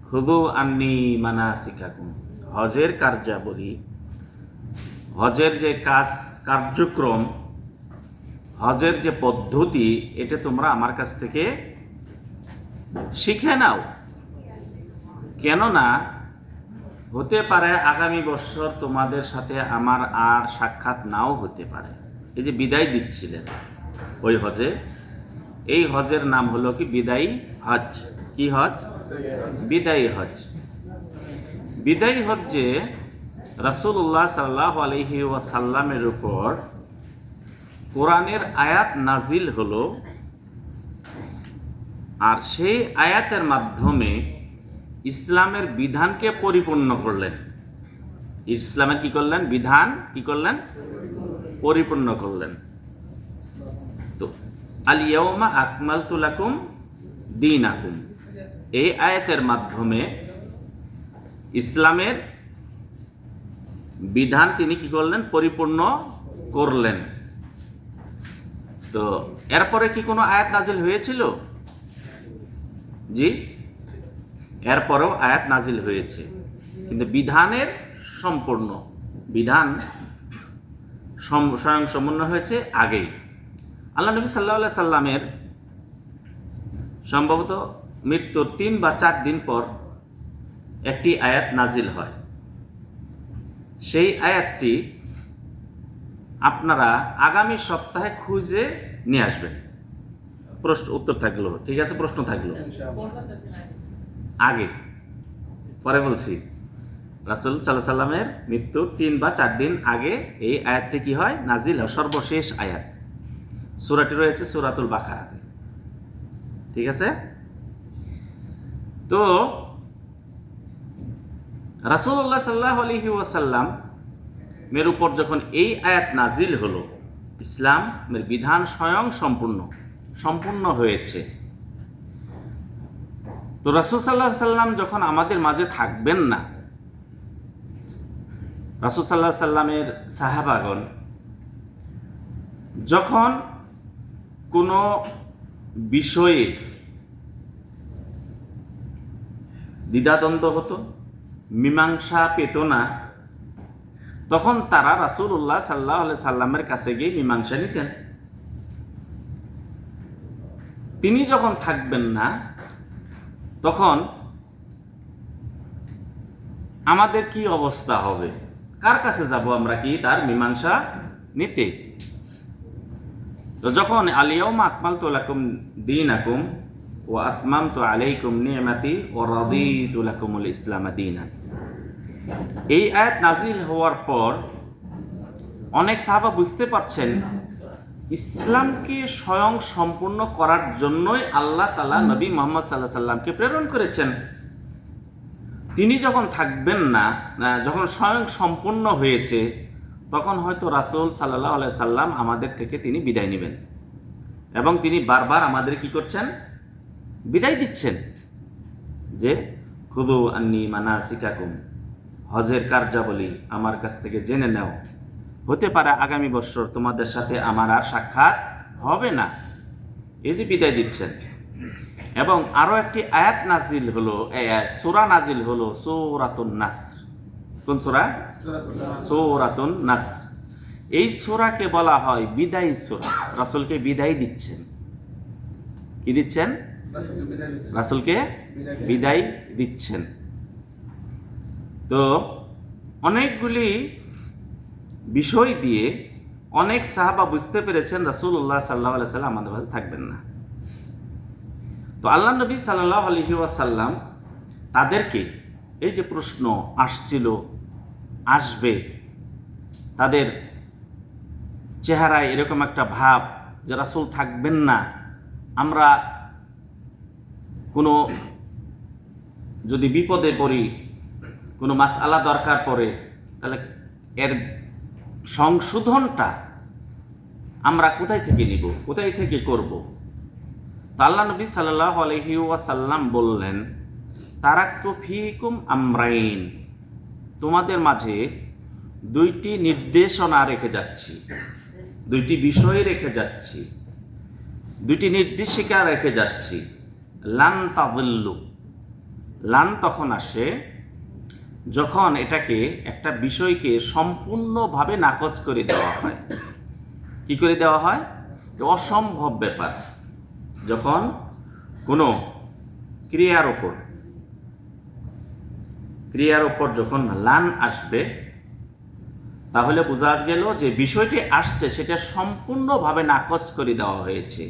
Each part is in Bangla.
খুযু আন্নী মানাসিকাকুম, হজের কার্যাবলী, হজের যে কার্যক্রম, হজের যে পদ্ধতি, এটা তোমরা আমার কাছ থেকে শিখে নাও। কেননা হতে পারে আগামী বছর তোমাদের সাথে আমার আর সাক্ষাৎ নাও হতে পারে। এই যে বিদায় দিচ্ছিলেন ওই হজে, এই হজের নাম হলো কি বিদায়ী হজ। কি হজ? বিদায়ী হজ। বিদায়ী হজ্জে রাসূলুল্লাহ সাল্লাল্লাহু আলাইহি ওয়াসাল্লামের উপর কোরআনের আয়াত নাজিল হলো, আর সেই আয়াতের মাধ্যমে ইসলামের বিধানকে পরিপূর্ণ করলেন। ইসলামের কি করলেন? বিধান কি করলেন? পরিপূর্ণ করলেন। তো আল ইয়াউমা আকমালতু লাকুম দীনাকুম, এই আয়াতের মাধ্যমে ইসলামের বিধান তিনি কি করলেন? পরিপূর্ণ করলেন। তো এরপরে কি কোনো আয়াত নাজিল হয়েছিল? জি, এরপরেও আয়াত নাজিল হয়েছে, কিন্তু বিধানের সম্পূর্ণ বিধান স্বয়ং সম্পূর্ণ হয়েছে আগেই। আল্লাহ নবী সাল্লাল্লাহু আলাইহি সাল্লামের সম্ভবত মৃত্যুর 3 বা 4 দিন পর একটি আয়াত নাজিল হয়। সেই আয়াতটি আপনারা আগামী সপ্তাহে খুঁজে নিয়ে আসবেন। প্রশ্ন উত্তর থাকলো, ঠিক আছে? প্রশ্ন থাকলো আগে, পরে বলছি। রাসূল সাল্লাল্লাহু আলাইহি সাল্লামের মৃত্যুর 3 বা 4 দিন আগে এই আয়াতটি কি হয়? নাজিল হয়। সর্বশেষ আয়াত, সূরাটি রয়েছে সূরাতুল বাকারাতে, ঠিক আছে? তো রাসূলুল্লাহ সাল্লাল্লাহু আলাইহি ওয়াসাল্লাম এর উপর যখন এই আয়াত নাজিল হলো, ইসলামের বিধান স্বয়ং সম্পূর্ণ হয়েছে। তো রাসূল সাল্লাল্লাহু আলাইহি সাল্লাম যখন আমাদের মাঝে থাকবেন না, রাসূল সাল্লাল্লাহু আলাইহি সাল্লামের সাহাবাগণ যখন কোনো বিষয়ে দ্বিধাদ্বন্দ্ব হতো, মীমাংসা পেত না, তখন তারা রাসূলুল্লাহ সাল্লাল্লাহু আলাইহি সাল্লামের কাছে গিয়ে মীমাংসা নিতেন। তিনি যখন থাকবেন না, তখন আমাদের কি অবস্থা হবে? কার কাছে যাব আমরা কি তার মীমাংসা নিতে? তো যখন আল ইয়াউমা আকমালতু লাকুম দীনাকুম ওয়া আতমামতু আলাইকুম নি'মাতি ওয়া রাদিতু লাকুমুল ইসলাম দীনান, এই আয়াত নাজিল হওয়ার পর অনেক সাহাবা বুঝতে পারছেন ইসলামকে স্বয়ং সম্পূর্ণ করার জন্যই আল্লাহ তাআলা নবী মুহাম্মদ সাল্লাল্লাহু আলাইহি সাল্লামকে প্রেরণ করেছেন। তিনি যখন থাকবেন না, যখন স্বয়ং সম্পূর্ণ হয়েছে, তখন হয়তো রাসূল সাল্লাল্লাহু আলাইহি সাল্লাম আমাদের থেকে তিনি বিদায় নেবেন, এবং তিনি বারবার আমাদের কি করছেন? বিদায় দিচ্ছেন যে খুযু আন্নী মানাসিকাকুম, হজের কার্যাবলী আমার কাছ থেকে জেনে নাও। হতে পারে আগামী বছর তোমাদের সাথে আমার আর সাক্ষাৎ হবে না। এই যে বিদায় দিচ্ছেন। এবং আরো একটি আয়াত নাজিল হলো, সূরা নাজিল হলো সূরাতুন নাসর। কোন সূরা? সূরাতুন নাসর। এই সূরাকে বলা হয় বিদায়ী সূরা। রাসূলকে বিদায় দিচ্ছেন। কি দিচ্ছেন? রাসূলকে বিদায় দিচ্ছেন। তো অনেকগুলি বিষয় দিয়ে অনেক সাহাবা বুঝতে পেরেছেন রাসূলুল্লাহ সাল্লাল্লাহু আলাইহি ওয়াসাল্লাম আমাদের মাঝে থাকবেন না। তো আল্লাহ নবী সাল্লাল্লাহু আলাইহি ওয়াসাল্লাম তাদেরকে, এই যে প্রশ্ন আসছিল, আসবে, তাদের চেহারায় এরকম একটা ভাব যে রাসূল থাকবেন না, আমরা কোনো যদি বিপদে পড়ি, কোনো মাসআলা দরকার পড়ে, তাহলে এর সংশোধনটা আমরা কোথায় থেকে নিব, কোথায় থেকে করব? তো আল্লাহ নবী সাল্লাল্লাহু আলাইহি ওয়াসাল্লাম বললেন, তারাকতু ফীকুম আমরাইন, তোমাদের মাঝে 2টি নির্দেশনা রেখে যাচ্ছি, 2টি বিষয় রেখে যাচ্ছি, 2টি নির্দেশিকা রেখে যাচ্ছি। লান তাযিল্লু, লান তখন আসে যখন এটাকে একটা বিষয়কে সম্পূর্ণভাবে নাকচ করে দেওয়া হয়। কি করে দেওয়া হয়? অসম্ভব ব্যাপার। যখন কোনো ক্রিয়ার ওপর যখন লান আসবে, তাহলে বোঝা গেল যে বিষয়টি আসছে সেটা সম্পূর্ণভাবে নাকচ করে দেওয়া হয়েছে,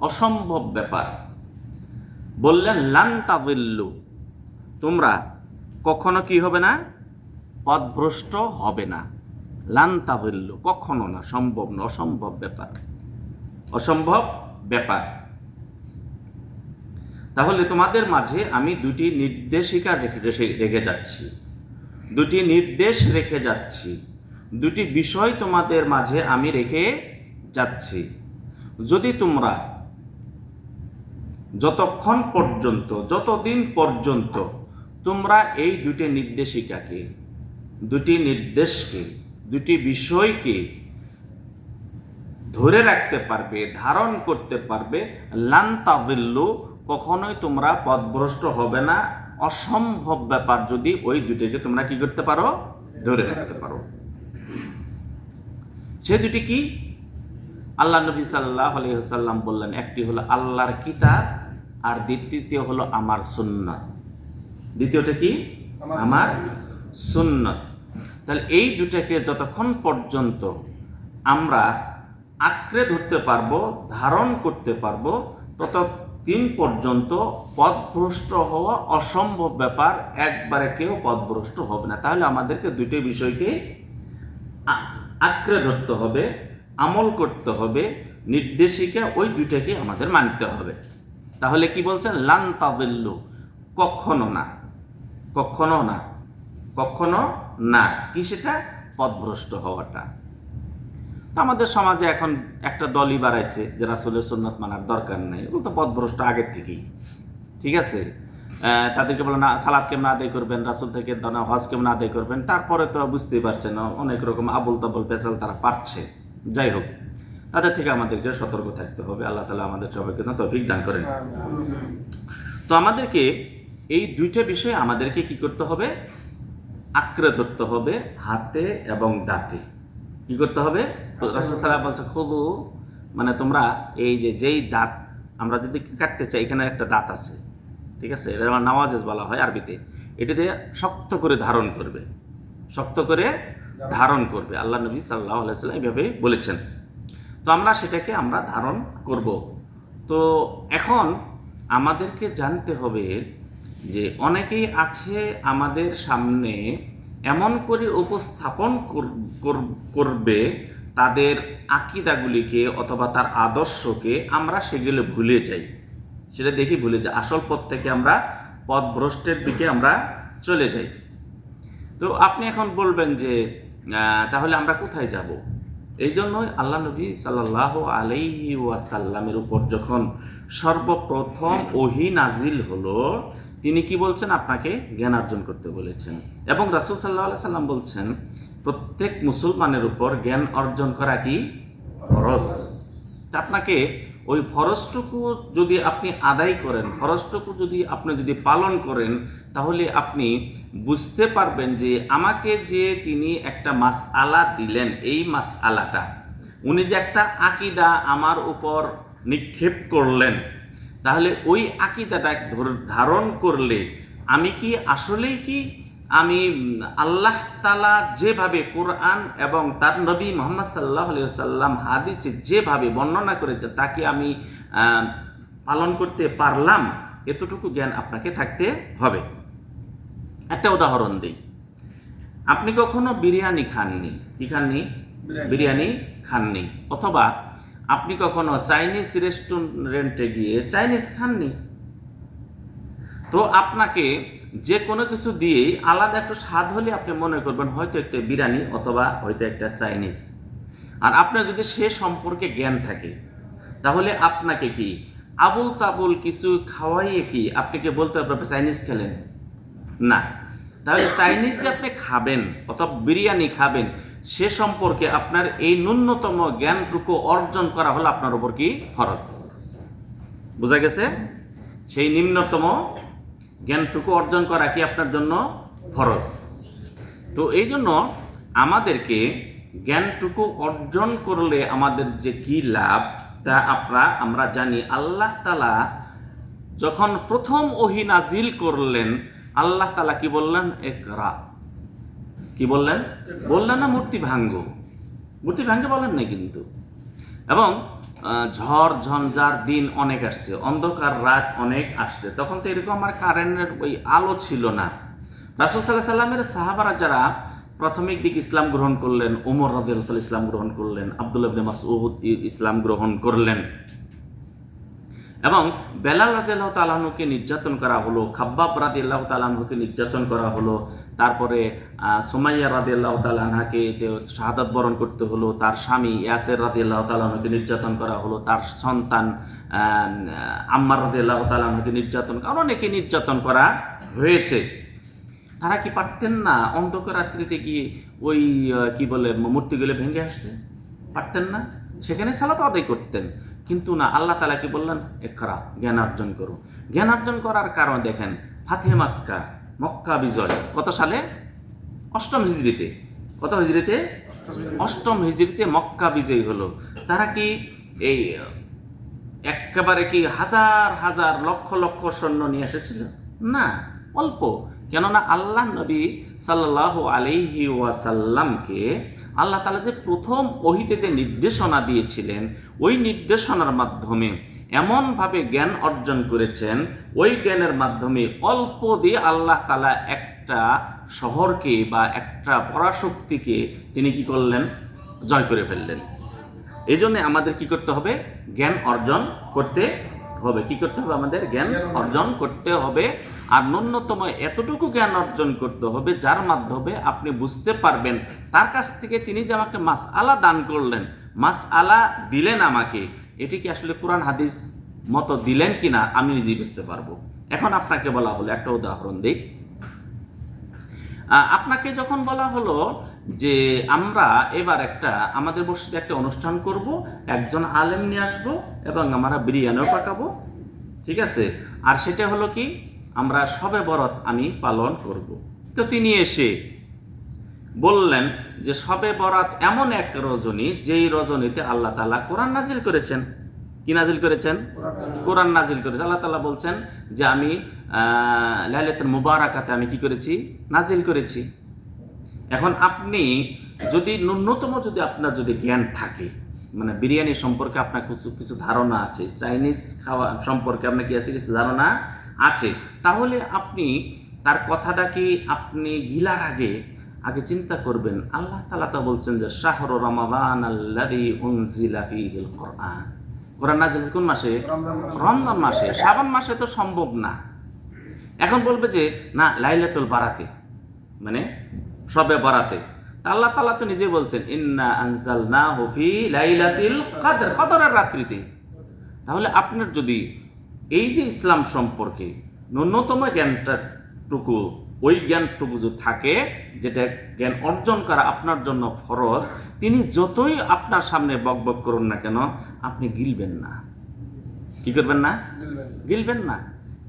অসম্ভব ব্যাপার। বললেন লান তাদিল্লু, তোমরা কখনো কি হবে না? পথভ্রষ্ট হবে না। লান তাদিল্লু, কখনো না, সম্ভব না, অসম্ভব ব্যাপার, অসম্ভব ব্যাপার। তাহলে তোমাদের মাঝে আমি দুটি নির্দেশিকা রেখে যাচ্ছি, দুটি নির্দেশ রেখে যাচ্ছি, দুটি বিষয় তোমাদের মাঝে আমি রেখে যাচ্ছি। যদি তোমরা যতদিন পর্যন্ত তোমরা এই দুটি নির্দেশিকাকে, দুটি নির্দেশকে, দুটি বিষয়কে ধরে রাখতে পারবে, ধারণ করতে পারবে, লান তাদিল্লু, কখনোই তোমরা পথভ্রষ্ট হবে না। অসম্ভব ব্যাপার যদি ওই দুটিকে তোমরা কি করতে পারো? ধরে রাখতে পারো। সে দুটি কি? আল্লাহ নবী সাল্লাল্লাহু আলাইহি ওয়াসাল্লাম বললেন, একটি হলো আল্লাহর কিতাব, আর দ্বিতীয় হলো আমার সুন্নাত। দ্বিতীয়টা কি? আমার সুন্নাত। তাহলে এই দুটাকে যতক্ষণ পর্যন্ত আমরা আঁকড়ে ধরতে পারবো, ধারণ করতে পারবো, ততদিন পর্যন্ত পথভ্রষ্ট হওয়া অসম্ভব ব্যাপার। একবারে কেউ পথভ্রষ্ট হবে না। তাহলে আমাদেরকে দুটি বিষয়কে আঁকড়ে ধরতে হবে, আমল করতে হবে, নির্দেশিকা ওই দুটাকে আমাদের মানতে হবে। তাহলে কি বলছেন? লান তাদিল্লু, কখনো না, কখনো না, কখনো না। কি সেটা? পথভ্রষ্ট হওয়াটা। তো আমাদের সমাজে এখন একটা দলই বাড়াইছে যে রাসূলের সুন্নাত মানার দরকার নেই। ওগুলো তো পথভ্রষ্ট আগের থেকেই। ঠিক আছে, তাদেরকে বলে না সালাত কেমন আদায় করবেন, রাসূল থেকে হজ কেমন আদায় করবেন, তারপরে তো বুঝতেই পারছেন অনেক রকম আবুল তাবুল পেশাল তারা পাচ্ছে। যাই হোক, তাদের থেকে আমাদেরকে সতর্ক থাকতে হবে। আল্লাহ তাআলা আমাদের সবাইকে তৌফিক দান করেন। তো আমাদেরকে এই দুইটা বিষয় আমাদেরকে কি করতে হবে? আঁকড়ে ধরতে হবে হাতে এবং দাঁতে। কি করতে হবে? রাসূল সাল্লাল্লাহু আলাইহি ওয়াসাল্লাম বলছে, খুদু, মানে তোমরা এই যেই দাঁত আমরা যদি কাটতে চাই, এখানে একটা দাঁত আছে, ঠিক আছে, এটা আমার নাওয়াজেজ বলা হয় আরবিতে। এটাতে শক্ত করে ধারণ করবে, শক্ত করে ধারণ করবে। আল্লাহ নবী সাল্লাল্লাহু আলাইহি ওয়াসাল্লাম এইভাবে বলেছেন। তো আমরা সেটাকে আমরা ধারণ করব। তো এখন আমাদেরকে জানতে হবে যে অনেকেই আছে আমাদের সামনে এমন করে উপস্থাপন করবে তাদের আকীদাগুলিকে অথবা তার আদর্শকে, আমরা সেগুলো ভুলে যাই, সেটা দেখি ভুলে যাই, আসল পথ থেকে আমরা পথভ্রষ্টের দিকে আমরা চলে যাই। তো আপনি এখন বলবেন যে তাহলে আমরা কোথায় যাব? এই জন্যই আল্লাহ নবী সাল্লাল্লাহু আলাইহি ওয়াসাল্লামের উপর যখন সর্বপ্রথম ওহী নাজিল হলো, তিনি কি বলছেন? আপনাকে জ্ঞান অর্জন করতে বলেছেন। এবং রাসূল সাল্লাল্লাহু আলাইহি সাল্লাম বলছেন, প্রত্যেক মুসলমানের উপর জ্ঞান অর্জন করা কি ফরজ। তা আপনাকে ওই ফরজটুকু যদি আপনি আদায় করেন, ফরজটুকু যদি আপনি পালন করেন, তাহলে আপনি বুঝতে পারবেন যে আমাকে যে তিনি একটা মাসআলা দিলেন, এই মাসআলাটা উনি যে একটা আকীদা আমার উপর নিক্ষেপ করলেন, তাহলে ওই আকীদাটা ধারণ করলে আমি কি আসলেই কি আমি আল্লাহ তাআলা যেভাবে কোরআন এবং তার নবী মুহাম্মদ সাল্লাল্লাহু আলাইহি ওয়াসাল্লাম হাদিসে যেভাবে বর্ণনা করেছে তাকে আমি পালন করতে পারলাম, এতটুকু জ্ঞান আপনাকে থাকতে হবে। একটা উদাহরণ দিই। আপনি কখনো বিরিয়ানি খাননি? কি খাননি? বিরিয়ানি খাননি। অথবা আপনি কখনো চাইনিজ রেস্টুরেন্টে গিয়ে চাইনিজ খাননি। তো আপনাকে যে কোনো কিছু দিয়েই আলাদা একটা স্বাদ হলে আপনি মনে করবেন হয়তো একটা বিরিয়ানি অথবা হয়তো একটা চাইনিজ। আর আপনার যদি সে সম্পর্কে জ্ঞান থাকে, তাহলে আপনাকে কি আবুল তাবুল কিছু খাওয়াইয়ে কি আপনি কি বলতে পারবেন চাইনিজ খেলেন? না। তাহলে চাইনিজ যে আপনি খাবেন অথবা বিরিয়ানি খাবেন, সে সম্পর্কে আপনার এই ন্যূনতম জ্ঞানটুকু অর্জন করা হলো আপনার উপর কি ফরজ। বোঝা গেছে? সেই নিম্নতম জ্ঞানটুকু অর্জন করা কি আপনার জন্য ফরজ। তো এই জন্য আমাদেরকে জ্ঞানটুকু অর্জন করলে আমাদের যে কি লাভ তা আমরা জানি। আল্লাহ তাআলা যখন প্রথম ওহী নাজিল করলেন, আল্লাহ তাআলা কি বললেন? ইকরা। কি বললেন? বললেন না মূর্তি ভাঙ্গো, মূর্তি ভাঙ্গে বলেন না কিন্তু। এবং ঝড় ঝঞ্ঝার দিন অনেক আসছে, অন্ধকার রাত অনেক আসছে, তখন তো এরকম আমার কারেন্টের ওই আলো ছিল না। রাসূল সাল্লাল্লাহু আলাইহি সাল্লামের সাহাবারা যারা প্রাথমিক দিক ইসলাম গ্রহণ করলেন, ওমর রাদিয়াল্লাহু তাআলা ইসলাম গ্রহণ করলেন, আব্দুল্লাহ ইবনে মাসউদ ইসলাম গ্রহণ করলেন, এবং বেলাল রাদিয়াল্লাহু তাআলা আনহুকে নির্যাতন করা হলো, খাব্বাব রাদিয়াল্লাহু তাআলা আনহুকে নির্যাতন করা হলো, তারপরে সুমাইয়া রাদিয়াল্লাহু তাআলা আনহাকে শাহাদাত বরণ করতে হলো, তার স্বামী ইয়াসির রাদিয়াল্লাহু তাআলা আনহুকে নির্যাতন করা হলো, তার সন্তান আম্মার রাদিয়াল্লাহু তাআলা আনহুকে নির্যাতন, অনেকে নির্যাতন করা হয়েছে। তারা কি পারতেন না অন্ধকার রাত্রিতে গিয়ে ওই কি বলে মূর্তিগুলো ভেঙে আসতে? পারতেন না? সেখানে সালাত আদায় করতেন। কিন্তু না, আল্লাহ তাআলা কি বললেন? ইকরা, জ্ঞান অর্জন করো। জ্ঞান অর্জন করার কারণ দেখেন, ফাতহে মক্কা, মক্কা বিজয় কত সালে? 8ম হিজরিতে। কত হিজরিতে? 8ম হিজরিতে মক্কা বিজয় হলো। তারা কি এই একেবারে কি হাজার হাজার লক্ষ লক্ষ সৈন্য নিয়ে এসেছিল? না, অল্প। কেননা আল্লাহ নবী সাল্লাল্লাহু আলাইহি ওয়াসাল্লামকে আল্লাহ তাআলা যে প্রথম ওহীতে যে নির্দেশনা দিয়েছিলেন, ওই নির্দেশনার মাধ্যমে এমনভাবে জ্ঞান অর্জন করেছেন, ওই জ্ঞানের মাধ্যমে অল্প দিয়ে আল্লাহ তাআলা একটা শহরকে বা একটা পরাশক্তিকে তিনি কি করলেন? জয় করে ফেললেন। এই জন্য আমাদের কি করতে হবে? জ্ঞান অর্জন করতে হবে। কি করতে হবে? আমাদের জ্ঞান অর্জন করতে হবে। আর ন্যূনতম এতটুকু জ্ঞান অর্জন করতে হবে যার মাধ্যমে আপনি বুঝতে পারবেন তার কাছ থেকে তিনি যে আমাকে মাসআলা দান করলেন, মাসআলা দিলেন আমাকে, এটি কি আসলে কোরআন হাদিস মতো দিলেন কিনা আমি নিজেই বুঝতে পারবো। এখন আপনাকে বলা হলো, একটা উদাহরণ দিই। আপনাকে যখন বলা হলো যে আমরা এবার আমাদের মসজিদে একটা অনুষ্ঠান করব, একজন আলেম নিয়ে আসবো এবং আমরা বিরিয়ানিও পাকাবো, ঠিক আছে, আর সেটা হলো কি আমরা শবে বরাত আমি পালন করব। তো তিনি এসে বললেন যে শবে বরাত এমন এক রজনী, যেই রজনীতে আল্লাহ তাআলা কোরআন নাজিল করেছেন। কি নাজিল করেছেন? কোরআন নাজিল করেছেন। আল্লাহ তাআলা বলছেন যে আমি লাইলাতুল মুবারাকাতে আমি কি করেছি? নাজিল করেছি। এখন আপনি যদি ন্যূনতম যদি আপনার যদি জ্ঞান থাকে, মানে বিরিয়ানি সম্পর্কে আপনার কিছু ধারণা আছে, চাইনিজ খাওয়া সম্পর্কে আপনার কি আছে? কিছু ধারণা আছে, তাহলে আপনি তার কথাটা কি আপনি গিলার আগে চিন্তা করবেন। আল্লাহ তাআলা তো বলছেন যে শাহরু রমাদান আল্লাযী উনজিলা ফীহিল কুরআন। কোরআন নাজিল কোন মাসে? রমজান মাসে। শাবান মাসে তো সম্ভব না। এখন বলবে যে না, লাইলাতুল বারাতে, মানে শবে বরাতে। আল্লাহ তাআলা তো নিজে বলছেন ইন্না আনজালনাহু ফি লাইলাতিল কদর, কদরের রাত্রিতে। তাহলে আপনার যদি এই যে ইসলাম সম্পর্কে ন্যূনতম জ্ঞানটুকু, ওই জ্ঞানটুকু যদি থাকে, যেটা জ্ঞান অর্জন করা আপনার জন্য ফরজ, তিনি যতই আপনার সামনে বকবক করুন না কেন, আপনি গিলবেন না। কি করবেন না? গিলবেন না।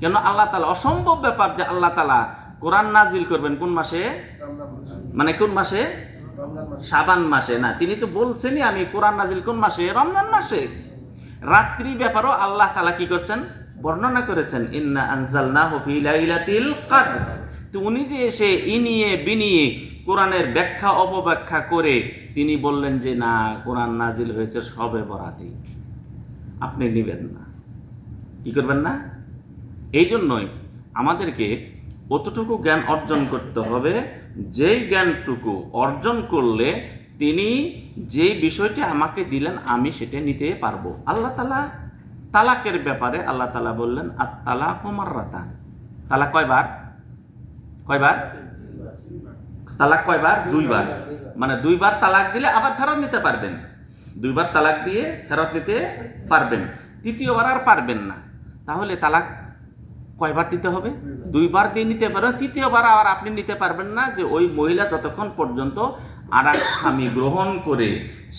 কেন? আল্লাহ তাআলা, অসম্ভব ব্যাপার যে আল্লাহ তাআলা কোরআন নাজিল করবেন কোন মাসে? মানে কোন মাসে? শাবান মাসে না, তিনি তো বলছেনই আমি কোরআন নাজিল কোন মাসে? রমজান মাসে। রাত্রি ব্যাপারও আল্লাহ তাআলা কি করছেন? বর্ণনা করেছেন ইন্না আনজালনাহু ফি লাইলাতিল কদর। তো উনি যে এসে ইনিয়ে বিনিয়ে কোরআনের ব্যাখ্যা অপব্যাখ্যা করে তিনি বললেন যে না, কোরআন নাজিল হয়েছে শবে বরাতে, আপনি নেবেন না। কি করবেন না? এই জন্যই আমাদেরকে অতটুকু জ্ঞান অর্জন করতে হবে, যেই জ্ঞানটুকু অর্জন করলে তিনি যে বিষয়টি আমাকে দিলেন আমি সেটা নিতে পারবো। আল্লাহ তাআলা তালাকের ব্যাপারে আল্লাহ তাআলা বললেন আত-তালাকু মাররাতান। তালাক কয়বার? কয়বার? তালাক কয়বার? 2 বার। মানে 2 বার তালাক দিলে আবার ফেরত নিতে পারবেন। 2 বার তালাক দিয়ে ফেরত নিতে পারবেন, 3য়বার আর পারবেন না। তাহলে তালাক কয়বার দিতে হবে? 2 বার দিয়ে নিতে পারবেন, 3য়বার আর আপনি নিতে পারবেন না। যে ওই মহিলা যতক্ষণ পর্যন্ত আর এক স্বামী গ্রহণ করে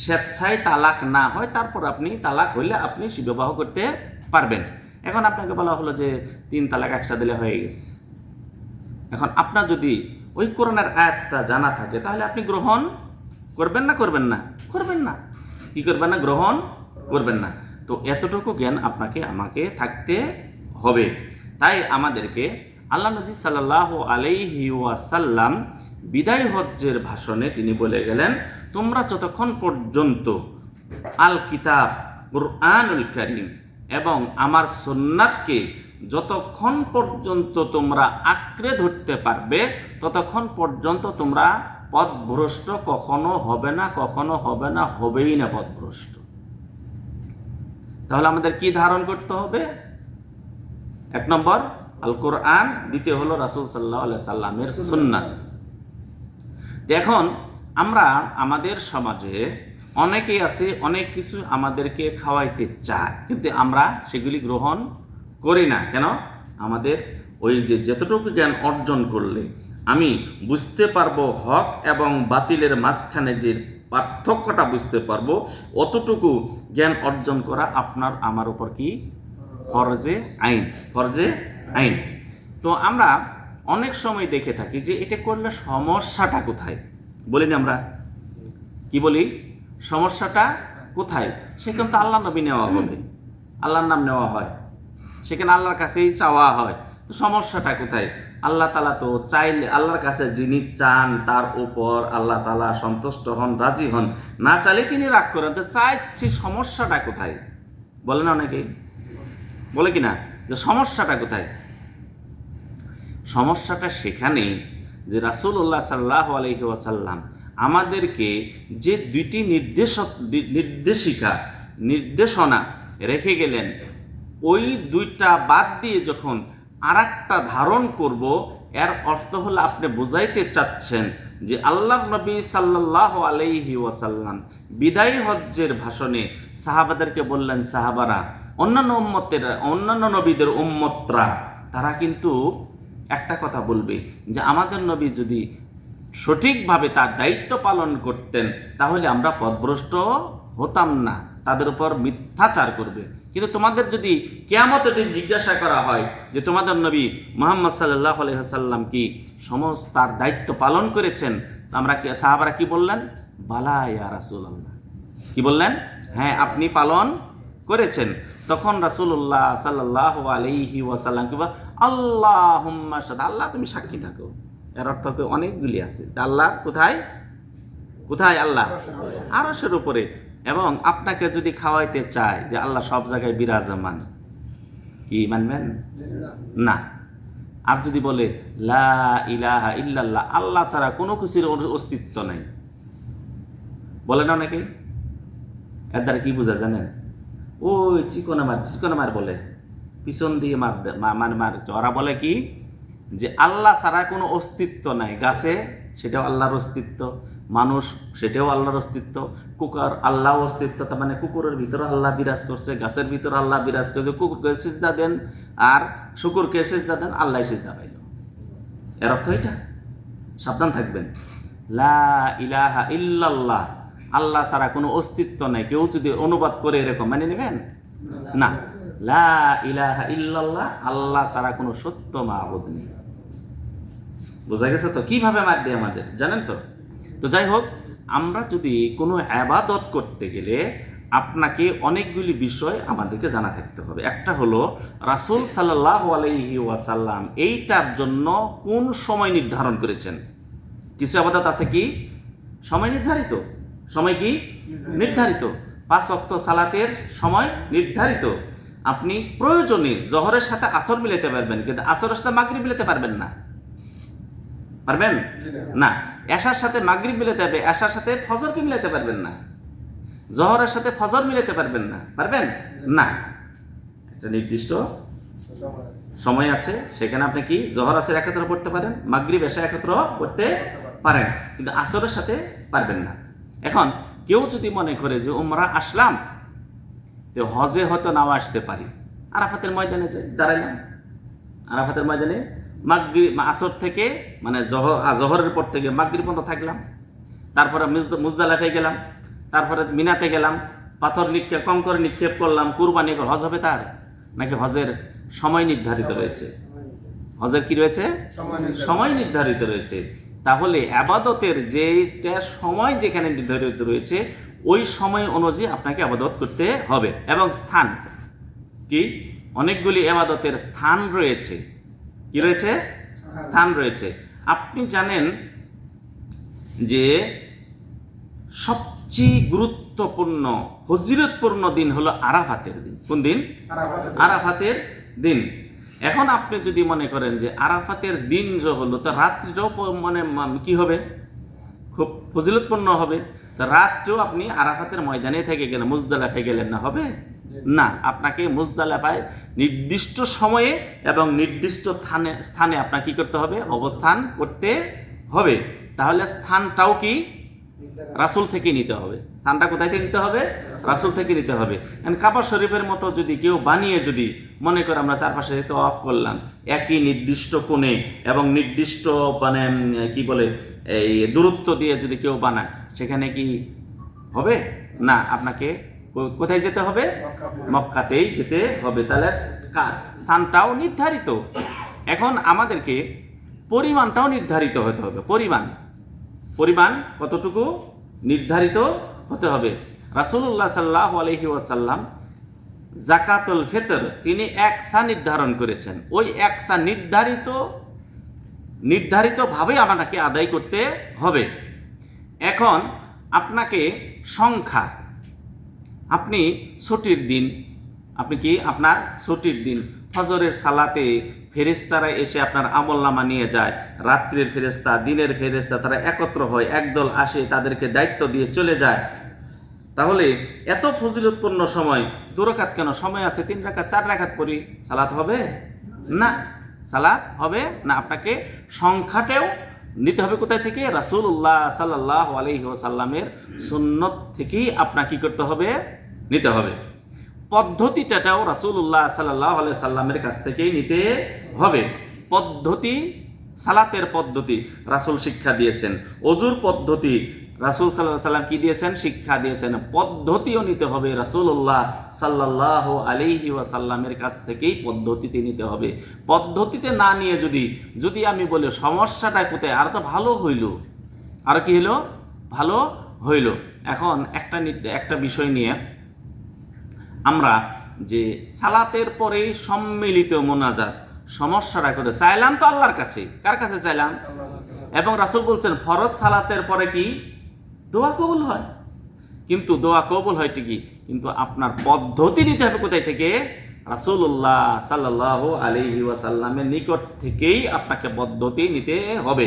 স্বেচ্ছায় তালাক না হয়, তারপর আপনি তালাক হইলে আপনি বিবাহ করতে পারবেন। এখন আপনাকে বলা হলো যে 3 তালাক একসাথে দিলে হয়ে গেছে, এখন আপনার যদি ওই কোরআনের আয়াতটা জানা থাকে তাহলে আপনি গ্রহণ করবেন না করবেন না? করবেন না। কি করবেন না? গ্রহণ করবেন না। তো এতটুকু জ্ঞান আপনাকে আমাকে থাকতে হবে। তাই আমাদেরকে আল্লাহ নবী সাল্লাল্লাহু আলাইহি ওয়াসাল্লাম বিদায় হজ্জের ভাষণে তিনি বলে গেলেন, তোমরা যতক্ষণ পর্যন্ত আল কিতাব কুরআনুল কারীম এবং আমার সুন্নাতকে যতক্ষণ পর্যন্ত তোমরা আঁকড়ে ধরতে পারবে ততক্ষণ পর্যন্ত তোমরা পথভ্রষ্ট কখনো হবে না, কখনো হবে না, হবেই না পথভ্রষ্ট। তাহলে আমাদের কি ধারণ করতে হবে? 1 নম্বর আল কোরআন, দ্বিতীয় হলো রাসূল সাল্লাল্লাহু আলাইহি সাল্লামের সুন্নাত। এখন আমরা আমাদের সমাজে অনেকেই আছে অনেক কিছু আমাদেরকে খাওয়াইতে চায়, কিন্তু আমরা সেগুলি গ্রহণ করি না। কেন? আমাদের ওই যে যতটুকু জ্ঞান অর্জন করলে আমি বুঝতে পারবো হক এবং বাতিলের মাঝখানে যে পার্থক্যটা বুঝতে পারবো, অতটুকু জ্ঞান অর্জন করা আপনার আমার উপর কি ফরজে আইন, ফরজে আইন। তো আমরা অনেক সময় দেখে থাকি যে এটা করলে সমস্যাটা কোথায়, বলি না আমরা? কি বলি? সমস্যাটা কোথায়? সেখানে তো আল্লাহ নবী নেওয়া হবে, আল্লাহর নাম নেওয়া হয়, সেখানে আল্লাহর কাছেই চাওয়া হয়। তো সমস্যাটা কোথায়? আল্লাহ তাআলা তো চাইলে, আল্লাহর কাছে যিনি চান তার উপর আল্লাহ তাআলা সন্তুষ্ট হন, রাজি হন, না চাইলে তিনি রাগ করেন। তো চাইছি, সমস্যাটা কোথায়? বলে না অনেকেই, বলে কি না যে সমস্যাটা কোথায়? সমস্যাটা সেখানেই যে রাসূলুল্লাহ সাল্লাল্লাহু আলাইহি ওয়াসাল্লাম আমাদেরকে যে দুইটি নির্দেশনা রেখে গেলেন, ওই দুইটা বাদ দিয়ে যখন আরেকটা ধারণ করব, এর অর্থ হলো আপনি বোঝাইতে চাচ্ছেন যে আল্লাহ নবী সাল্লাল্লাহু আলাইহি ওয়াসাল্লাম বিদায় হজ্জের ভাষণে সাহাবাদেরকে বললেন, সাহাবারা, অন্যান্য নবীদের উম্মতরা তারা কিন্তু একটা কথা বলবে যে আমাদের নবী যদি সঠিকভাবে তার দায়িত্ব পালন করতেন তাহলে আমরা পথভ্রষ্ট হতাম না, তাদের উপর মিথ্যাচার করবে। কিন্তু তোমাদের যদি কিয়ামতের দিন জিজ্ঞাসা করা হয় যে তোমাদের নবী মুহাম্মদ সাল্লাল্লাহু আলাইহি ওয়াসাল্লাম কি সমস্ত তার দায়িত্ব পালন করেছেন, আমরা সাহাবারা কি বললেন? বালা ইয়া রাসূলুল্লাহ। কি বললেন? হ্যাঁ, আপনি পালন করেছেন। তখন রাসূলুল্লাহ সাল্লাল্লাহু আলাইহি ওয়াসাল্লাম কি বলেন? আল্লাহুম্মা শাহাদ, আল্লাহ তুমি সাক্ষী থাকো। এর অর্থ অনেকগুলি আছে। আল্লাহ কোথায়? কোথায়? আল্লাহ আরশের উপরে। এবং আপনাকে যদি খাওয়াইতে চায় যে আল্লাহ সব জায়গায় বিরাজমান, কি মানবেন? না। আর যদি বলে লা ইলাহা ইল্লাল্লাহ, আল্লাহ ছাড়া কোনো কিছুর অস্তিত্ব নাই, বলে না অনেকে? এর দ্বারা কি বোঝা জানেন? ওই চিকনামার বলে পিছন দিয়ে মারছে। ওরা বলে কি যে আল্লাহ ছাড়া কোনো অস্তিত্ব নাই। গাছে সেটাও আল্লাহর অস্তিত্ব, মানুষ সেটাও আল্লাহর অস্তিত্ব, কুকুর আল্লাহ অস্তিত্ব। তার মানে কুকুরের ভিতরে আল্লাহ বিরাজ করছে, গাছের ভিতরে আল্লাহ বিরাজ করছে। কুকুরকে সিজদা দেন আর শুকুরকে সিজদা দেন, আল্লাহ সিজদা পাইল। এর অর্থ এটা, সাবধান থাকবেন। লা ইলাহা ইল্লাল্লাহ, আল্লাহ ছাড়া কোনো অস্তিত্ব নাই। কেউ যদি অনুবাদ করে এরকম মানে নেবেন না। লা ইলাহা ইল্লাল্লাহ, আল্লাহ ছাড়া কোনো সত্য মাবুদ নেই। বোঝা গেছে তো? কিভাবে মার দেয় আমাদের, জানেন তো? তো যাই হোক, আমরা যদি কোনো ইবাদত করতে গেলে আপনাকে অনেকগুলি বিষয় আমাদেরকে জানা থাকতে হবে। একটা হলো রাসূল সাল্লাল্লাহু আলাইহি ওয়াসাল্লাম এইটার জন্য কোন সময় নির্ধারণ করেছেন। কিছু ইবাদত আছে কি সময় নির্ধারিত, সময় কি নির্ধারিত। 5 ওয়াক্ত সালাতের সময় নির্ধারিত। আপনি প্রয়োজনে জোহরের সাথে আসর মিলাতে পারবেন, কিন্তু আসরের সাথে মাগরিব মিলাতে পারবেন না। পারবেন না। এশার সাথে মাগরিব মিলাতে হবে, এশার সাথে ফজরকে মিলাতে পারবেন না। জোহরের সাথে ফজর মিলাতে পারবেন না, পারবেন না। একটা নির্দিষ্ট সময় আছে, সেখানে আপনি কি জোহর আসর একত্র পড়তে পারেন, মাগরিব এশা একত্র পড়তে পারেন, কিন্তু আসরের সাথে পারবেন না। এখন কেউ যদি মনে করে যে উমরা আসলাম, তো হজে হয়তো নাও আসতে পারি, আরাফাতের ময়দানে দাঁড়াইলাম, আরাফাতের ময়দানে মাগরিব আসর থেকে মানে জোহরের পর থেকে মাগরিব পর্যন্ত থাকলাম, তারপরে মুজদালিফায় গেলাম, তারপরে মিনাতে গেলাম, পাথর নিক্ষেপ কঙ্কর নিক্ষেপ করলাম, কুরবানি। হজ হবে তার নাকি হজের সময় নির্ধারিত রয়েছে? হজের কি রয়েছে? সময় নির্ধারিত রয়েছে। তাহলে আবাদতের যেটা সময় যেখানে নির্ধারিত রয়েছে ওই সময় অনুযায়ী আপনাকে আবাদত করতে হবে। এবং স্থান কি, অনেকগুলি আবাদতের স্থান রয়েছে। কি রয়েছে? স্থান রয়েছে। আপনি জানেন যে সবচেয়ে গুরুত্বপূর্ণ ফজিলতপূর্ণ দিন হলো আরাফাতের দিন। কোন দিন? আরাফাতের দিন। এখন আপনি যদি মনে করেন যে আরাফাতের দিন যে হলো, তো রাত্রিটাও মানে কি হবে? খুব ফজিলতপূর্ণ হবে। তো রাত্রেও আপনি আরাফাতের ময়দানে থেকে গেলেন, মুজদালিফায় গেলেন না, হবে না। আপনাকে মুজদালিফায় নির্দিষ্ট সময়ে এবং নির্দিষ্ট স্থানে আপনাকে কি করতে হবে? অবস্থান করতে হবে। তাহলে স্থানটাও কি রাসূল থেকে নিতে হবে। স্থানটা কোথায় থেকে নিতে হবে? রাসূল থেকে নিতে হবে। কাবা শরীফের মতো যদি কেউ বানিয়ে, যদি মনে করে আমরা চারপাশে তাওয়াফ করলাম একই নির্দিষ্ট কোণে এবং নির্দিষ্ট মানে কি বলে এই দূরত্ব দিয়ে যদি কেউ বানায়, সেখানে কি হবে? না, আপনাকে কোথায় যেতে হবে? মক্কাতেই যেতে হবে। তাহলে স্থানটাও নির্ধারিত। এখন আমাদেরকে পরিমাণটাও নির্ধারিত হতে হবে। পরিমাণ কতটুকু নির্ধারিত হতে হবে। রাসূলুল্লাহ সাল্লাল্লাহু আলাইহি ওয়াসাল্লাম যাকাতুল ফিতর তিনি একসা নির্ধারণ করেছেন। ওই একসা নির্ধারিতভাবে আপনাকে আদায় করতে হবে। এখন আপনাকে সংখ্যা, আপনি ছুটির দিন, আপনি কি আপনার ছুটির দিন ফজরের সালাতে ফেরেশতারা এসে আপনার আমলনামা নিয়ে যায়। রাত্রির ফেরেশতা, দিনের ফেরেশতা, তারা একত্র হয়, একদল আসে, তাদেরকে দায়িত্ব দিয়ে চলে যায়। তাহলে এত ফজিলতপূর্ণ সময় 2 রাকাত কেন? সময় আছে 3 রাকাত, 4 রাকাত পড়ি, সালাত হবে না? সালাত হবে না। আপনাকে সংখ্যাটাও নিতে হবে কোথায় থেকে? রাসূলুল্লাহ সাল্লাল্লাহু আলাইহি ওয়াসাল্লামের সুন্নত থেকেই আপনাকে কি করতে হবে? নিতে হবে। পদ্ধতিটাও রাসূলুল্লাহ সাল্লাল্লাহু আলাইহি সাল্লামের কাছ থেকেই নিতে হবে। পদ্ধতি, সালাতের পদ্ধতি রাসূল শিক্ষা দিয়েছেন। ওযুর পদ্ধতি রাসূল সাল্লাল্লাহু আলাইহি সাল্লাম কি দিয়েছেন? শিক্ষা দিয়েছেন। পদ্ধতিও নিতে হবে রাসূলুল্লাহ সাল্লাল্লাহু আলাইহি ওয়াসাল্লামের কাছ থেকেই পদ্ধতিতে নিতে হবে। পদ্ধতিতে না নিয়ে যদি আমি বলি সমস্যাটা কোথায়, আর তো ভালো হইল, আর কি হইল? ভালো হইল। এখন একটা বিষয় নিয়ে আমরা যে সালাতের পরে সম্মিলিত মোনাজাত, সমস্যাটা করে চাইলাম তো আল্লাহর কাছে। কার কাছে চাইলাম? এবং রাসূল বলছেন ফরজ সালাতের পরে কি দোয়া কবুল হয়। কিন্তু দোয়া কবুল হয় ঠিকই, কিন্তু আপনার পদ্ধতি নিতে হবে কোথায় থেকে? রাসূলুল্লাহ সাল্লাল্লাহু আলাইহি ওয়াসাল্লামের নিকট থেকেই আপনাকে পদ্ধতি নিতে হবে।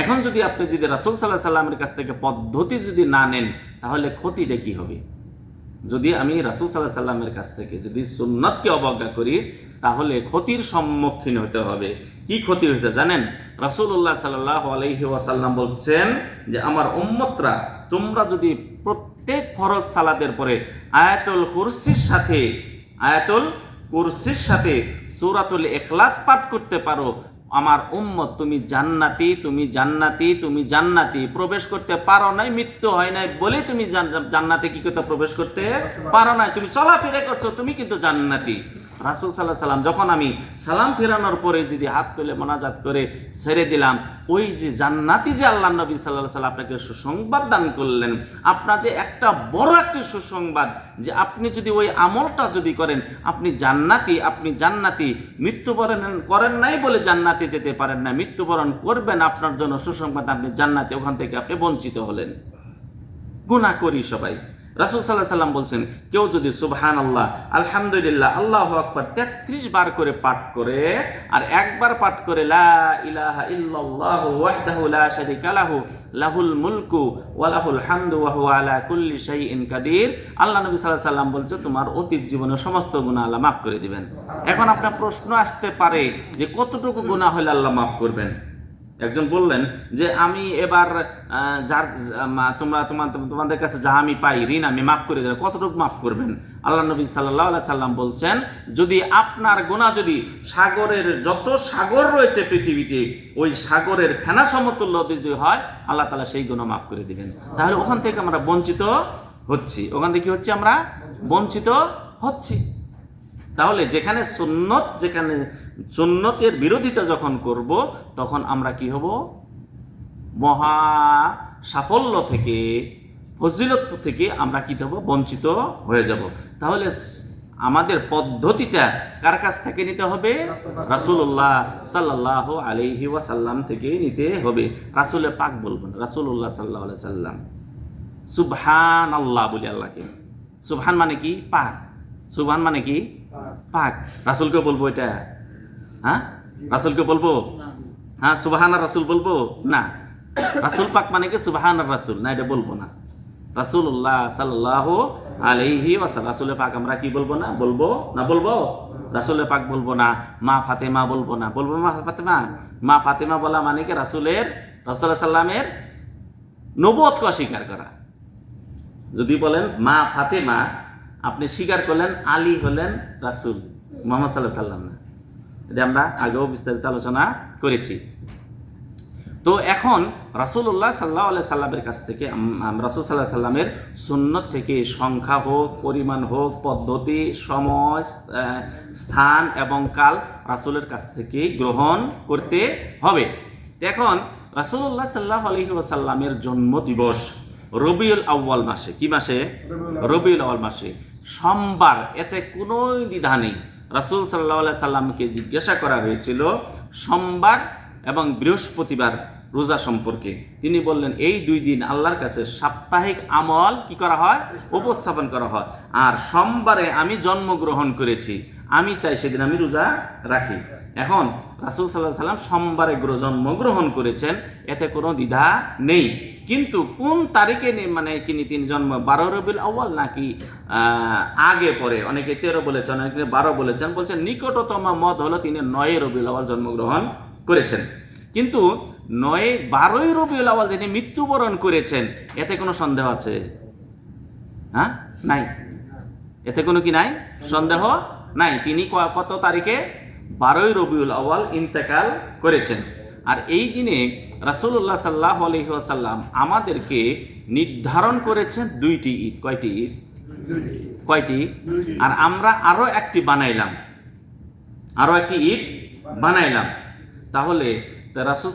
এখন যদি আপনি রাসূল সাল্লাল্লাহু আলাইহি সাল্লামের কাছ থেকে পদ্ধতি যদি না নেন, তাহলে ক্ষতিটা কি হবে? যদি আমি রাসূল সাল্লাল্লাহু আলাইহি সাল্লামের কাছ থেকে যদি সুন্নাতকে অবজ্ঞা করি, তাহলে ক্ষতির সম্মুখীন হতে হবে। কি ক্ষতি হয়েছে জানেন? রাসূলুল্লাহ সাল্লাল্লাহু আলাইহি ওয়াসাল্লাম বলছেন যে আমার উম্মতরা, তোমরা যদি প্রত্যেক ফরজ সালাতের পরে আয়াতুল কুরসির সাথে সূরাতুল ইখলাস পাঠ করতে পারো, আমার উম্মত তুমি জান্নাতি, তুমি জান্নাতি, তুমি জান্নাতি। প্রবেশ করতে পারো নাই, মৃত্যু হয় নাই বলে তুমি জান্নাতে কি করতে প্রবেশ করতে পারো নাই, তুমি চলাফেরা করছো, তুমি কিন্তু জান্নাতি। রাসূল সাল্লাল্লাহু আলাইহি সাল্লাম যখন আমি সালাম ফেরানোর পরে যদি হাত তুলে মোনাজাত করে ছেড়ে দিলাম, ওই যে জান্নাতি যে আল্লাহ নবী সাল্লাল্লাহু আলাইহি সাল্লাম আপনাকে সুসংবাদ দান করলেন, আপনার যে একটা বড় একটা সুসংবাদ যে আপনি যদি ওই আমলটা যদি করেন আপনি জান্নাতি। মৃত্যুবরণ করেন নাই বলে জান্নাতে যেতে পারেন না, মৃত্যুবরণ করবেন, আপনার জন্য সুসংবাদ, আপনি জান্নাতে, ওখান থেকে আপনি বঞ্চিত হলেন। গুনাহ করি সবাই। রাসূল সাল্লাল্লাহু আলাইহি সাল্লাম বলছেন কেউ যদি সুবহানাল্লাহ, আলহামদুলিল্লাহ, আল্লাহু আকবার 33 বার করে পাঠ করে আর একবার পাঠ করে লা ইলাহা ইল্লাল্লাহু ওয়াহদাহু লা শারীকা লাহু লাহুল মুলকু ওয়া লাহুল হামদু ওয়া হুয়া আলা কুল্লি শাইইন কাদির, আল্লাহ নবী সাল্লাল্লাহু আলাইহি সাল্লাম বলছে তোমার অতীত জীবনের সমস্ত গুনাহ আল্লাহ মাফ করে দিবেন। এখন আপনার প্রশ্ন আসতে পারে যে কতটুকু গুনাহ হলে আল্লাহ মাফ করবেন? একজন বললেন যে আমি এবার তোমাদের কাছে যা আমি পাই ঋণ আমি মাফ করে দেব, কতটুকু মাফ করবেন? আল্লাহ নবী সাল্লাল্লাহু আলাইহি সাল্লাম বলছেন যদি আপনার গুনাহ যদি সাগরের যত সাগর রয়েছে পৃথিবীতে ওই সাগরের ফেনা সমতুল্য যদি হয়, আল্লাহ তাআলা সেই গুনাহ মাফ করে দিবেন। তাহলে ওখান থেকে আমরা বঞ্চিত হচ্ছি, ওখান থেকে কি হচ্ছে? আমরা বঞ্চিত হচ্ছি। তাহলে যেখানে সুন্নত, যেখানে সুন্নতের বিরোধিতা যখন করব, তখন আমরা কি হব? মহা সাফল্য থেকে, ফজিলত থেকে আমরা কি হব? বঞ্চিত হয়ে যাব। তাহলে আমাদের পদ্ধতিটা কার কাছ থেকে নিতে হবে? রাসূলুল্লাহ সাল্লাল্লাহু আলাইহি ওয়াসাল্লাম থেকে নিতে হবে। রাসূলে পাক বলবো না, রাসূলুল্লাহ সাল্লাল্লাহু আলাইহি সাল্লাম। সুবহানাল্লাহ বলি আল্লাহকে। সুবহান মানে কি? পাক। সুবহান মানে কি? পাক। রাসূলকে বলবো এটা? হ্যাঁ, রাসূলকে বলবো? হ্যাঁ, সুবহানার রাসূল বলবো না। রাসূল পাক মানে কি? সুবহানার রাসূল না, এটা বলবো না। রাসূলুল্লাহ সাল্লাল্লাহু আলাইহি ওয়াসাল্লাম, রাসূলে পাক আমরা কি বলবো না? বলবো না, বলবো? রাসূলে পাক বলবো না। মা ফাতেমা বলবো না, বলবো মা ফাতেমা? মা ফাতেমা বলা মানে কি? রাসূলুল্লাহ সাল্লামের নবুয়তকে অস্বীকার করা। যদি বলেন মা ফাতেমা, আপনি স্বীকার করলেন আলী হলেন রাসূল, মুহাম্মদ সাল্লাল্লাহু আলাইহি ওয়াসাল্লাম না। এটা আমরা আগেও বিস্তারিত আলোচনা করেছি। তো এখন রাসূলুল্লাহ সাল্লাল্লাহু আলাইহি সাল্লামের কাছ থেকে, রাসূল সাল্লাল্লাহু আলাইহি সাল্লামের সুন্নত থেকে সংখ্যা হোক, পরিমাণ হোক, পদ্ধতি, সময়, স্থান এবং কাল রাসূলের কাছ থেকে গ্রহণ করতে হবে। এখন রাসূলুল্লাহ সাল্লাল্লাহু আলাইহি ওয়াসাল্লামের জন্মদিবস রবিউল আউয়াল মাসে। কি মাসে? রবিউল আউয়াল মাসে, সোমবার। এতে কোনো দ্বিধা নেই। রাসূল সাল্লাল্লাহু আলাইহি সাল্লামকে জিজ্ঞাসা করা হয়েছিল সোমবার এবং বৃহস্পতিবার রোজা সম্পর্কে। তিনি বললেন এই দুই দিন আল্লাহর কাছে সাপ্তাহিক আমল কি করা হয়? উপস্থাপন করা হয়। আর সোমবারে আমি জন্মগ্রহণ করেছি, আমি চাই সেদিন আমি রোজা রাখি। এখন রাসূল সাল্লাল্লাহু আলাইহি সাল্লাম সোমবারে জন্মগ্রহণ করেছেন, এতে কোনো দ্বিধা নেই। কিন্তু কোন তারিখে মানে তিনি জন্ম, 12 রবিউল আউয়াল নাকি আগে পরে? অনেকে 13 বলেছেন, অনেকে 12 বলেছেন। বলছেন নিকটতম মত হলো তিনি 9 রবিউল আউয়াল জন্মগ্রহণ করেছেন। কিন্তু 12 রবিউল আউয়াল তিনি মৃত্যুবরণ করেছেন, এতে কোনো সন্দেহ আছে? হ্যাঁ, নাই। এতে কোনো কি নাই? সন্দেহ নাই। তিনি কত তারিখে? 12 রবিউল আউয়াল ইন্তেকাল করেছেন। আর এই দিনে রাসূলুল্লাহ সাল্লাল্লাহু আলাইহি ওয়াসাল্লাম আমাদেরকে নির্ধারণ করেছেন 2টি ঈদ। কয়টি ঈদ? কয়টি? আর আমরা আরো একটি বানাইলাম, আরো একটি ঈদ বানাইলাম। তাহলে রাসূল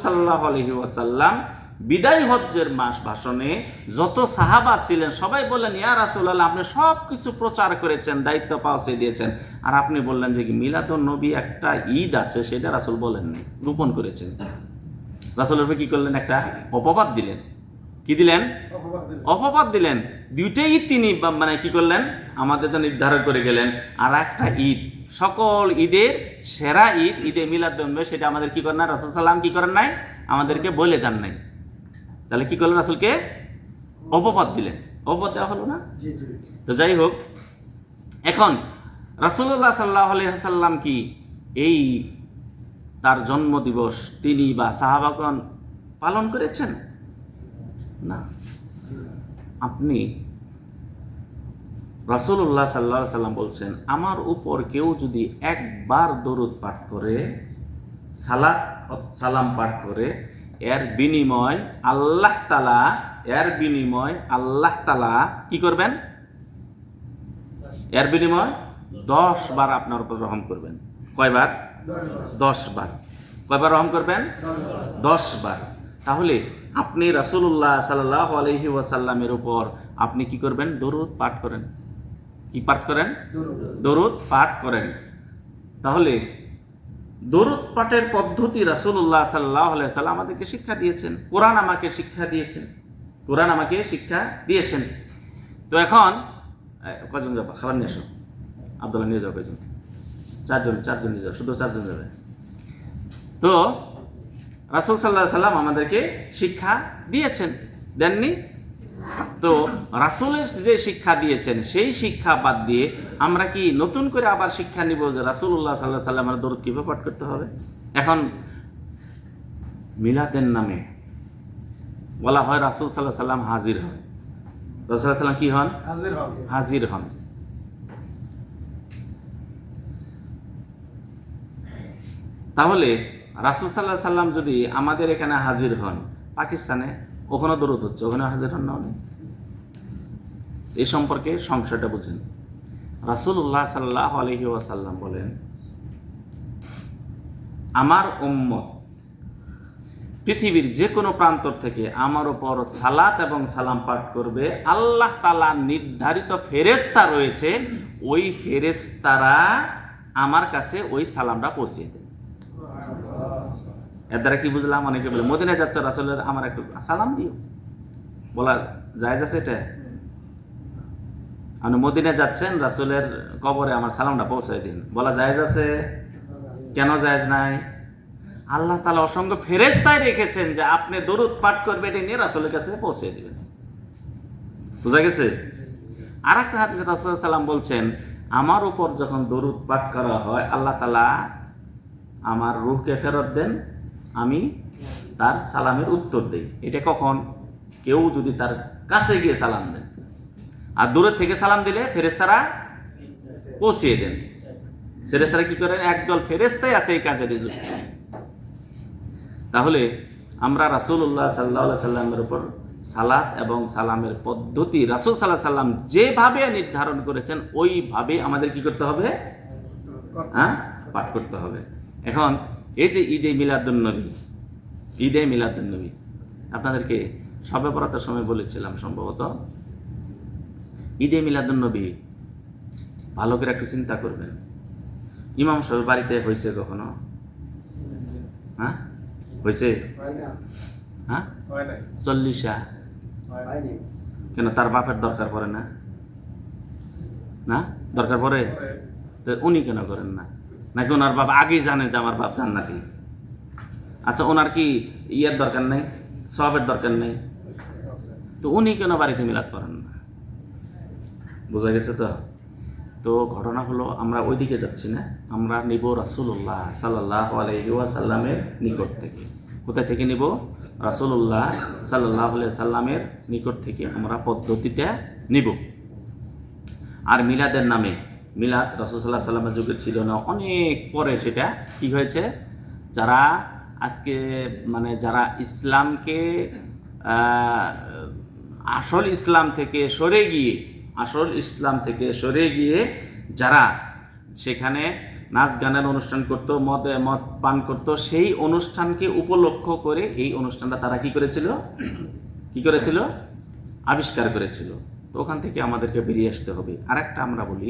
সাল্লাল্লাহু আলাইহি ওয়াসাল্লাম বিদায় হজ্জের মাস ভাষণে যত সাহাবা ছিলেন সবাই বললেন, ইয়া রাসূলুল্লাহ, আপনি সব কিছু প্রচার করেছেন, দায়িত্ব পৌঁছে দিয়েছেন, আর আপনি বললেন যে মিলাদুন নবী একটা ঈদ আছে, সেটা রাসূল বলেন নাই, গোপন করেছেন। রাসূলের উপরে কি করলেন? একটা অপবাদ দিলেন। কি দিলেন? অপবাদ দিলেন। 2টা ঈদ তিনি মানে কি করলেন? আমাদের তো নির্ধারণ করে গেলেন। আর একটা ঈদ, সকল ঈদের সেরা ঈদ, ঈদে মিলাদুন নবী, সেটা আমাদের কি করেন না? রাসূল সাল্লাম কি করেন নাই? আমাদেরকে বলে যান নাই। তাহলে কি করলেন? রাসূলকে অপবাদ দিলেন। অপবাদ দেওয়া হলো না? তো যাই হোক, এখন রাসূলুল্লাহ সাল্লাল্লাহু আলাইহি ওয়াসাল্লাম কি এই তার জন্মদিবস তিনি বা সাহাবাগণ পালন করেছেন? না। আপনি রাসূলুল্লাহ সাল্লাল্লাহু আলাইহি ওয়াসাল্লাম বলছেন, আমার উপর কেউ যদি একবার দরুদ পাঠ করে, সালাম পাঠ করে, এর বিনিময় আল্লাহ তাআলা কি করবেন? এর বিনিময় 10 বার আপনার উপর রহম করবেন। কয়বার? 10 বার। কয়বার রহম করবেন? 10 বার। তাহলে আপনি রাসূলুল্লাহ সাল্লাল্লাহু আলাইহি ওয়াসাল্লামের উপর আপনি কি করবেন? দরুদ পাঠ করেন। কি পাঠ করেন? দরুদ পাঠ করেন। তাহলে দরুদ পাঠের পদ্ধতি রাসূলুল্লাহ সাল্লাল্লাহু আলাইহি ওয়াসাল্লাম আমাদেরকে শিক্ষা দিয়েছেন। কোরআন আমাকে শিক্ষা দিয়েছেন। তো এখন কয়জন যাবে? খাবার নিয়ে আসো। আব্দুল্লাহ নিয়ে যাও। কয়জন? 4জন নিয়ে যাও। শুধু 4জন যাবে। তো রাসূল সাল্লাল্লাহু আলাইহি ওয়াসাল্লাম আমাদেরকে শিক্ষা দিয়েছেন, দেননি? তো রাসূলের যে শিক্ষা দিয়েছেন সেই শিক্ষা বাদ দিয়ে আমরা কি নতুন করে আবার শিক্ষা নিব যে রাসূলুল্লাহ সাল্লাল্লাহু আলাইহি ওয়াসাল্লামের দরুদ কিভাবে পাঠ করতে হবে? এখন মিলাদের নামে বলা হয় রাসূল সাল্লাল্লাহু আলাইহি ওয়াসাল্লাম হাজির হন। রাসূল সাল্লাল্লাহু আলাইহি ওয়াসাল্লাম কি হন? হাজির হন। তাহলে রাসূল সাল্লাল্লাহু আলাইহি ওয়াসাল্লাম যদি আমাদের এখানে হাজির হন, পাকিস্তানে ওখানে দরুদ হচ্ছে, ওখানে হাজির হন না? এই সম্পর্কে সংশয়টা বুঝেন। রাসূলুল্লাহ সাল্লাল্লাহু আলাইহি ওয়াসাল্লাম বলেন, আমার উম্মত পৃথিবীর যে কোনো প্রান্তর থেকে আমার উপর সালাত এবং সালাম পাঠ করবে, আল্লাহ তাআলা নির্ধারিত ফেরেশতা রয়েছে, ওই ফেরেশতারা আমার কাছে ওই সালামটা পৌঁছে দেবে। এর দ্বারা কি বুঝলাম? অনেকে বলে মদিনায় যাচ্ছে রাসূলের, আমার একটু সালাম দিও, বলা জায়েজ আছে এটা? আপনি মদিনায় যাচ্ছেন, রাসূলের কবরে আমার সালামটা পৌঁছায় দিন, বলা জায়েজ আছে? কেন জায়েজ নাই? আল্লাহ তাআলা অসংখ্য ফেরেশতায় রেখেছেন যে আপনি দরুদ পাঠ করবে, এটা নিয়ে রাসূলের কাছে পৌঁছে দিবেন। বুঝা গেছে? আর একটা হাদিসে রাসূল সাল্লাল্লাহু আলাইহি ওয়াসাল্লাম বলছেন, আমার উপর যখন দরুদ পাঠ করা হয়, আল্লাহ তাআলা আমার রূহকে ফেরত দেন, আমি তার সালামের উত্তর দেই। এটা কখন? কেউ যদি তার কাছে গিয়ে সালাম দেন, আর দূরের থেকে সালাম দিলে ফেরেশতারা পৌঁছিয়ে দেন। ফেরেশতারা কি করেন? একদল ফেরেশতাই আছে এই কাজে নিযুক্ত। তাহলে আমরা রাসূলুল্লাহ সাল্লাল্লাহু আলাইহি সাল্লামের উপর সালাত এবং সালামের পদ্ধতি রাসূল সাল্লাল্লাহু আলাইহি সাল্লাম যেভাবে নির্ধারণ করেছেন ওইভাবে আমাদের কি করতে হবে? পাঠ করতে হবে। এখন এই যে ঈদে মিলাদুন্নবী আপনাদেরকে শবে বরাতের সময় বলেছিলাম সম্ভবত, ঈদে মিলাদুন্নবী ভালো করে একটু চিন্তা করবেন। ইমাম সাহেব বাড়িতে হয়েছে কখনো? হয়েছে? 40 কেন? তার বাপের দরকার পড়ে না? না দরকার পড়ে? তো উনি কেন করেন না? নাকি ওনার বাপ আগেই জানে যে আমার বাপ জান্নাতি? আচ্ছা, ওনার কি ইয়ের দরকার নেই, সওয়াবের দরকার নেই? তো উনি কেন বাড়িতে মিলাদ করেন না? বোঝা গেছে তো? তো ঘটনা হলো, আমরা ওইদিকে যাচ্ছি না, আমরা নিব রাসূলুল্লাহ সাল্লাল্লাহু আলাইহি ওয়াসাল্লামের নিকট থেকে। কোথায় থেকে নিব? রাসূলুল্লাহ সাল্লাল্লাহু আলাইহি ওয়াসাল্লামের নিকট থেকে আমরা পদ্ধতিটা নিব। আর মিলাদের নামে, মিলাদ রাসূল সাল্লাল্লাহু আলাইহি ওয়াসাল্লামের যুগে ছিল না, অনেক পরে সেটা কি হয়েছে, যারা আজকে মানে যারা ইসলামকে আসল ইসলাম থেকে সরে গিয়ে যারা সেখানে নাচ গানের অনুষ্ঠান করত, মদ পান করত, সেই অনুষ্ঠানকে উপলক্ষ করে এই অনুষ্ঠানটা তারা কি করেছিল? আবিষ্কার করেছিল। তো ওখান থেকে আমাদেরকে বেরিয়ে আসতে হবে। আর একটা আমরা বলি,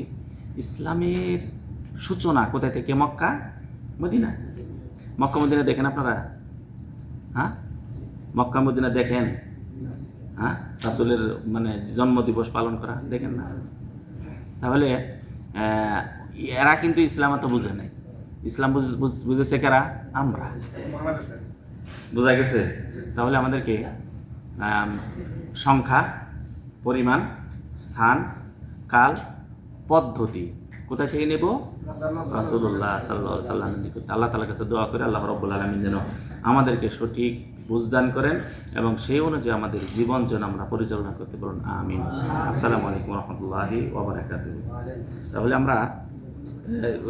ইসলামের সূচনা কোথায় থেকে? মক্কা মদিনা দেখেন আপনারা? মক্কা মদিনা দেখেন? রাসূলের মানে জন্মদিবস পালন করা দেখেন না? তাহলে এরা কিন্তু ইসলাম তো বুঝে নাই। ইসলাম বুঝেছে কারা? আমরা। বোঝা গেছে? তাহলে আমাদেরকে সংখ্যা, পরিমাণ, স্থান, কাল, পদ্ধতি কোথা থেকে নেব? রাসূলুল্লাহ সাল্লাল্লাহু আলাইহি ওয়াসাল্লামের নিকট। আল্লাহ তাআলার কাছে দোয়া করে আল্লাহ রাব্বুল আলামিন যেন আমাদেরকে সঠিক বুঝদান করেন এবং সেই অনুযায়ী আমাদের জীবন যেন আমরা পরিচালনা করতে পারেন। আমিন। আসসালামু আলাইকুম ওয়া রাহমাতুল্লাহি ওয়া বারাকাতুহু। তাহলে আমরা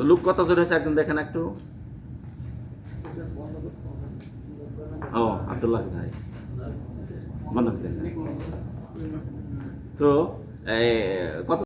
লোক কত জন হয়েছে একদম দেখেন একটু। ও আব্দুল্লাহ ভাই বন্ধ করে দেন। তো কত